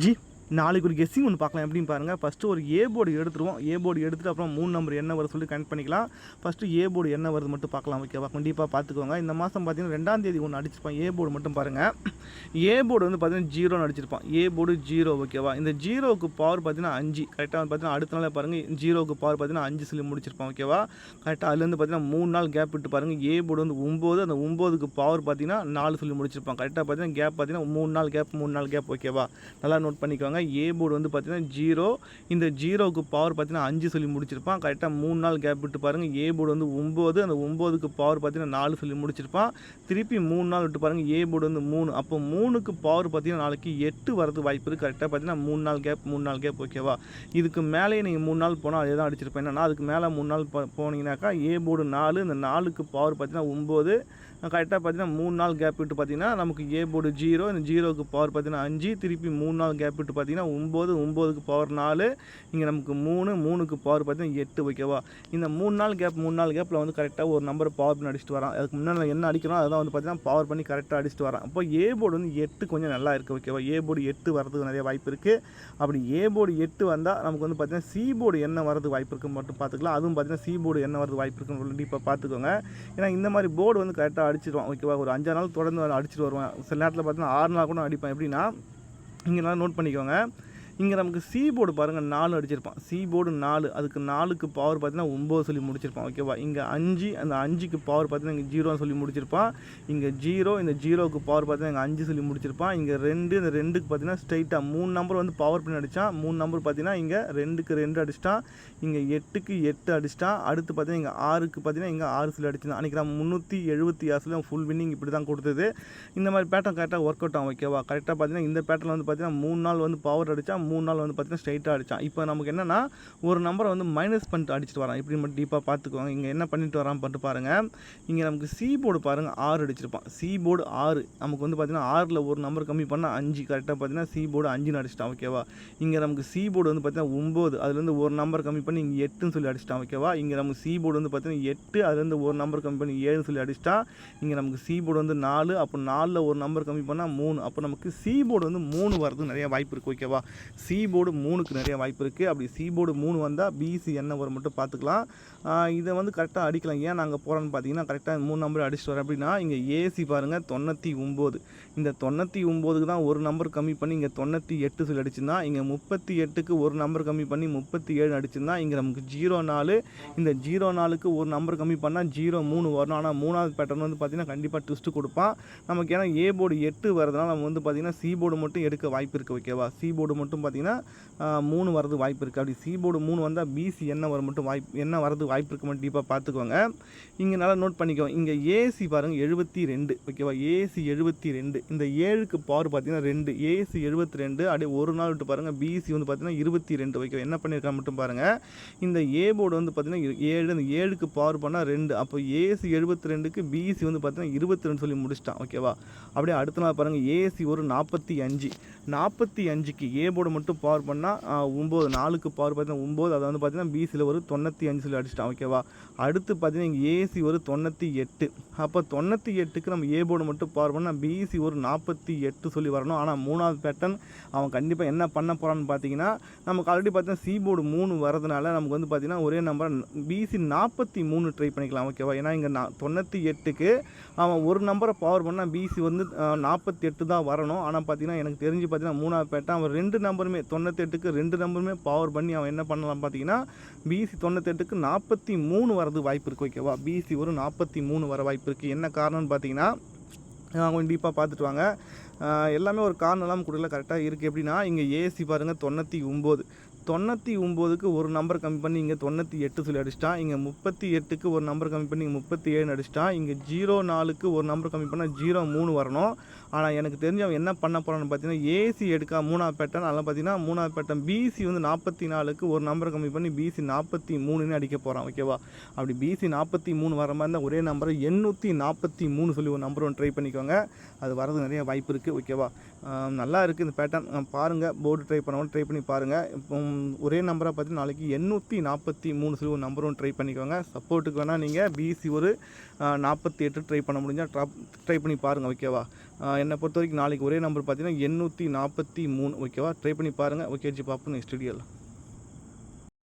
G நாளைக்கு ஒரு guessing ஒன்று பார்க்கலாம் எப்படின்னு பாருங்கள். ஃபஸ்ட்டு ஒரு ஏ போர்டு எடுத்துருவோம். ஏ போர்டு எடுத்துகிட்டு அப்புறம் 3 நம்பர் என்ன வருது சொல்லி கனெக்ட் பண்ணிக்கலாம். ஃபஸ்ட்டு ஏ போர்டு என்ன வருது மட்டும் பார்க்கலாம். ஓகேவா, கண்டிப்பாக பார்த்துக்கோங்க. இந்த மாதம் பார்த்தீங்கன்னா 2ஆம் தேதி ஒன்று அடிச்சிருப்பான். ஏ போர்டு மட்டும் பாருங்கள். ஏ போர்டு வந்து பார்த்தீங்கன்னா 0ன்னு அடிச்சிருப்பான். A board 0. ஓகேவா, இந்த 0க்கு பவர் பார்த்தீங்கன்னா 5. கரெக்டாக வந்து பார்த்தீங்கன்னா அடுத்த நாளே பாருங்கள் 0க்கு பவர் பார்த்தீங்கன்னா 5 சொல்லி முடிச்சிருப்பான். ஓகேவா, கரெக்டாக அதுலேருந்து பார்த்தீங்கன்னா 3 நாள் கேப் விட்டு பாருங்கள். ஏ போர்டு வந்து 9, அந்த 9க்கு பவர் பார்த்தீங்கன்னா 4 சொல்லி முடிச்சிருப்பான். கரெக்டாக பார்த்தீங்கன்னா கேப் பார்த்தீங்கன்னா 3 நாள் கேப் 3 நாள் கேப். ஓகேவா, நல்லா நோட் பண்ணிக்கோங்க. ஏ போர்டு வந்து பார்த்தீங்கன்னா 0, இந்த 0க்கு பவர் பார்த்தீங்கன்னா 5 சொல்லி முடிச்சிருப்பான். கரெக்டாக 3 நாள் கேப் விட்டு பாருங்கள். ஏ போர்டு வந்து 9, அந்த 9க்கு பவர் பார்த்தீங்கன்னா 4 சொல்லி முடிச்சிருப்பான். திருப்பி 3 நாள் விட்டு பாருங்கள். ஏ போர்டு வந்து 3, அப்போ 3க்கு பவர் பார்த்தீங்கன்னா நாளைக்கு 8 வரது வாய்ப்பு இருக்குது. கரெக்டாக பார்த்தீங்கன்னா 3 நாள் கேப் 3 நாள் கேப். ஓகேவா, இதுக்கு மேலே நீங்கள் 3 நாள் போனால் அதே தான் அடிச்சிருப்பேன். என்னன்னா அதுக்கு மேலே 3 நாள் போனீங்கன்னாக்கா ஏ போர்டு 4, இந்த 4க்கு பவர் பார்த்தீங்கன்னா 9. கரெக்டாக பார்த்தீங்கன்னா 3 நாள் கேப் விட்டு பார்த்தீங்கன்னா நமக்கு ஏ போர்டு 0, இந்த 0க்கு பவர் பார்த்தீங்கன்னா 5, திருப்பி 3 நாள் கேப் விட்டு பார்த்தீங்கன்னா 9, 9க்கு பவர் 4, இங்கே நமக்கு 3, 3க்கு பவர் பார்த்தீங்கன்னா 8. ஓகேவா, இந்த 3 நாள் கேப் 3 நாள் கேப்பில் வந்து கரெக்டாக ஒரு நம்பர் பவர் பண்ணி அடிச்சுட்டு வரான். அதுக்கு முன்னாடி என்ன அடிக்கிறோம் அதான் வந்து பார்த்தீங்கன்னா பவர் பண்ணி கரெக்டாக அடிச்சுட்டு வரான். அப்போ ஏ போர்டு வந்து 8 கொஞ்சம் நல்லா இருக்குது. ஓகேவா, ஏ போர்டு 8 வரதுக்கு நிறைய வாய்ப்பு இருக்குது. அப்படி ஏ போர்டு 8 வந்தால் நமக்கு வந்து பார்த்தீங்கன்னா சி போர்டு என்ன வரது வாய்ப்பு இருக்குன்னு மட்டும் பார்த்துக்கலாம். அதுவும் பார்த்தீங்கன்னா சி போர்டு என்ன வரது வாய்ப்பு இருக்குன்னு கண்டிப்பாக பார்த்துக்கோங்க. ஏன்னா இந்த மாதிரி போர்டு வந்து கரெக்டாக அடிச்சிடுவான். ஓகேவா, ஒரு 5 நாள் தொடர்ந்து அடிச்சுட்டு வருவேன். சில நேரத்தில் பார்த்தீங்கன்னா 6 நாள் கூட அடிப்பேன். எப்படின்னா இங்கே நல்லா நோட் பண்ணிக்கோங்க. இங்கே நமக்கு சி போர்டு பாருங்கள் 4 அடிச்சிருப்பான். சி போர்டு 4, அதுக்கு 4க்கு பவர் பார்த்தீங்கன்னா 9 சொல்லி முடிச்சிருப்பான். ஓகேவா, இங்கே 5, அந்த 5க்கு பவர் பார்த்தீங்கன்னா இங்கே 0 சொல்லி முடிச்சிருப்பான். இங்கே 0, இந்த 0க்கு பவர் பார்த்தீங்கன்னா இங்கே 5 சொல்லி முடிச்சிருப்பான். இங்கே 2, இந்த 2க்கு பார்த்தீங்கன்னா ஸ்ட்ரைட்டாக 3 நம்பர் வந்து பவர் பண்ணி அடித்தான். 3 நம்பர் பார்த்தீங்கன்னா இங்கே 2க்கு 2 அடிச்சிட்டான். இங்கே 8க்கு 8 அடிச்சிட்டான். அடுத்து பார்த்தீங்கன்னா இங்கே 6க்கு பார்த்தீங்கன்னா இங்கே 6 சொல்லி அடிச்சிட்டான். அன்றைக்கி நான் 376 சொல்லி ஃபுல் வின்னிங் இப்படி தான் கொடுத்தது. இந்த மாதிரி பேட்டர்ன் கரெக்டாக ஒர்க் அவுட் ஆகும். ஓகேவா, கரெக்டாக பார்த்தீங்கன்னா இந்த பேட்டர்ன் வந்து பார்த்தீங்கன்னா 3 நாள் வந்து பவர் அடித்தா, 3 நாள் வந்து பார்த்தீங்கன்னா ஸ்ட்ரைட்டாக அடித்தான். இப்போ நமக்கு என்னென்னா ஒரு நம்பரை வந்து மைனஸ் பண்ணிட்டு அடிச்சுட்டு வரான். இப்படி மட்டும் டீப்பாக பார்த்துக்குவாங்க. இங்கே என்ன பண்ணிட்டு வரான் பண்ணிட்டு பாருங்கள். இங்கே நமக்கு சி போர்டு பாருங்கள் 6 அடிச்சிருப்பான். சி போர்டு 6, நமக்கு வந்து பார்த்தீங்கன்னா 6ல் ஒரு நம்பர் கம்மி பண்ணால் 5. கரெக்டாக பார்த்தீங்கன்னா சி போர்டு 5ன்னு அடிச்சிட்டான். ஓகேவா, இங்கே நமக்கு சி போர்டு வந்து பார்த்தீங்கன்னா 9, அதுலேருந்து ஒரு நம்பர் கம்மி பண்ணி இங்கே 8ன்னு சொல்லி அடிச்சிட்டான். ஓகேவா, இங்கே நமக்கு சி போர்டு வந்து பார்த்தீங்கன்னா 8, அதுலேருந்து ஒரு நம்பர் கம்மி பண்ணி 7ன்னு சொல்லி அடிச்சிட்டான். இங்கே நமக்கு சி போர்டு வந்து 4, அப்போ 4ல் ஒரு நம்பர் கம்மி பண்ணால் 3, அப்போ நமக்கு சி போர்டு வந்து 3 வரதுக்கு நிறைய வாய்ப்பு இருக்குது. ஓகேவா, சி போர்டு 3க்கு நிறைய வாய்ப்பு இருக்குது. அப்படி சி போர்டு 3 வந்தால் பிசி என்ன வரும் மட்டும் பார்த்துக்கலாம். இதை வந்து கரெக்டாக அடிக்கலாம். ஏன் நாங்கள் போகிறோன்னு பார்த்தீங்கன்னா கரெக்டாக 3 நம்பர் அடிச்சுட்டு வரேன். அப்படின்னா இங்கே ஏசி பாருங்கள் 99, இந்த 99க்கு தான் ஒரு நம்பர் கம்மி பண்ணி இங்கே 98 சொல்லி அடிச்சுருந்தா, இங்கே 38க்கு ஒரு நம்பர் கம்மி பண்ணி 37 அடிச்சுருந்தா, இங்கே நமக்கு 04, இந்த 04க்கு ஒரு நம்பர் கம்மி பண்ணால் 03 வரணும். ஆனால் 3வது பேட்டர்ன் வந்து பார்த்திங்கன்னா கண்டிப்பாக ட்விஸ்ட்டு கொடுப்பான் நமக்கு. ஏன்னா ஏ போர்டு 8 வரதுனால நம்ம வந்து பார்த்திங்கன்னா சி போர்டு மட்டும் எடுக்க வாய்ப்பு இருக்குது. ஓகேவா, சி போர்டு மட்டும் பார்த்திங்கன்னா 3 வரது வாய்ப்பு இருக்குது. அப்படி சி போர்டு 3 வந்தால் பிசி என்ன வர மட்டும் என்ன வரது வாய்ப்பு இருக்குது மட்டும் டீப்பாக பார்த்துக்கோங்க. இங்கே நல்லா நோட் பண்ணிக்கோங்க. இங்கே ஏசி பாருங்கள் 72. ஓகேவா, ஏசி 72, இந்த 7க்கு பவர் பார்த்தீங்கன்னா 2, ஏசி 72. அப்படியே ஒரு நாள் விட்டு பாருங்கள் பிசி வந்து பார்த்தீங்கன்னா 22. ஓகேவா, என்ன பண்ணியிருக்காங்க மட்டும் பாருங்கள். இந்த ஏ போர்டு வந்து பார்த்தீங்கன்னா 7, இந்த 7க்கு பவர் பண்ணால் 2, அப்போ ஏசி 72க்கு பிசி வந்து பார்த்தீங்கன்னா 22 சொல்லி முடிச்சிட்டான். ஓகேவா, அப்படியே அடுத்த நாள் பாருங்கள் ஏசி ஒரு 45, 45க்கு ஏ போர்டு மட்டும் பவர் பண்ணால் 9, 4க்கு பவர் பார்த்தீங்கன்னா 9, அதை வந்து பார்த்தீங்கன்னா பிசியில் ஒரு 95 சொல்லி அடிச்சிட்டான். ஓகேவா, அடுத்து பார்த்தீங்கன்னா இங்கே ஏசி ஒரு 98, அப்போ 98க்கு நம்ம ஏ போர்டு மட்டும் பவர் பண்ணால் பிசி ஒரு 48 சொல்லி வரணும். ஆனால் 3வது பேட்டர்ன் அவன் கண்டிப்பாக என்ன பண்ண போகிறான்னு பார்த்தீங்கன்னா நமக்கு ஆல்ரெடி பார்த்தீங்கன்னா சி போர்டு 3 வரதுனால நமக்கு வந்து பார்த்தீங்கன்னா ஒரே நம்பர் பிசி 43 ட்ரை பண்ணிக்கலாம். ஓகேவா, ஏன்னா இங்கே 98க்கு அவன் ஒரு நம்பரை பவர் பண்ணால் பிசி வந்து 48 தான் வரணும். ஆனால் பார்த்தீங்கன்னா எனக்கு தெரிஞ்சு பார்த்தீங்கன்னா 3வது பேட்டர்ன் அவன் 2 நம்பருமே 98க்கு 2 நம்பருமே பவர் பண்ணி அவன் என்ன பண்ணலாம் பார்த்தீங்கன்னா பிசி 98க்கு 43 வரது வாய்ப்பு இருக்குது. ஓகேவா, பிசி ஒரு 43 வர வாய்ப்பு இருக்குது. என்ன காரணம்னு பார்த்தீங்கன்னா கொஞ்சம் டீப்பாக பார்த்துட்டு வாங்க. எல்லாமே ஒரு காரணம் இல்லாமல் கொடுக்கல, கரெக்டாக இருக்குது. எப்படின்னா இங்கே ஏசி பாருங்கள் 99, 99க்கு ஒரு நம்பர் கம்மி பண்ணி இங்கே 98 சொல்லி அடிச்சிட்டான். இங்கே 38க்கு ஒரு நம்பர் கம்மி பண்ணி இங்கே 37 அடிச்சிட்டான். இங்கே 04க்கு ஒரு நம்பர் கம்மி பண்ணால் 03 வரணும். ஆனால் எனக்கு தெரிஞ்சு அவன் என்ன பண்ண போகிறான்னு பார்த்தீங்கன்னா ஏசி எடுக்க 3வது பேட்டர்ன், அதெல்லாம் பார்த்தீங்கன்னா 3வது பேட்டர்ன் பிசி வந்து 44க்கு ஒரு நம்பர் கம்மி பண்ணி பிசி 43ன்னு அடிக்க போகிறான். ஓகேவா, அப்படி பிசி 43 வர மாதிரி இருந்தால் ஒரே நம்பர் 843 சொல்லி ஒரு நம்பர் ஒன்று ட்ரை பண்ணிக்கோங்க. அது வரது நிறைய வாய்ப்பு இருக்குது. ஓகேவா? நல்லா இருக்குது இந்த பேட்டர்ன். பாருங்கள், போர்டு ட்ரை பண்ணவங்க ட்ரை பண்ணி பாருங்கள். இப்போ ஒரே நம்பராக பார்த்தீங்கன்னா நாளைக்கு 843 சொல்லி ஒரு நம்பரும் ட்ரை பண்ணிக்கோங்க. சப்போர்ட்டுக்கு வேணால் நீங்கள் பிசி ஒரு 48 ட்ரை பண்ண முடிஞ்சால் ட்ரை பண்ணி பாருங்கள். ஓகேவா? என்னை பொறுத்த வரைக்கும் நாளைக்கு ஒரே நம்பர் பார்த்தீங்கன்னா 843. ஓகேவா? ட்ரை பண்ணி பாருங்கள். ஓகே ஜி, பார்ப்போம் நெக்ஸ்ட் வீடியோவில்.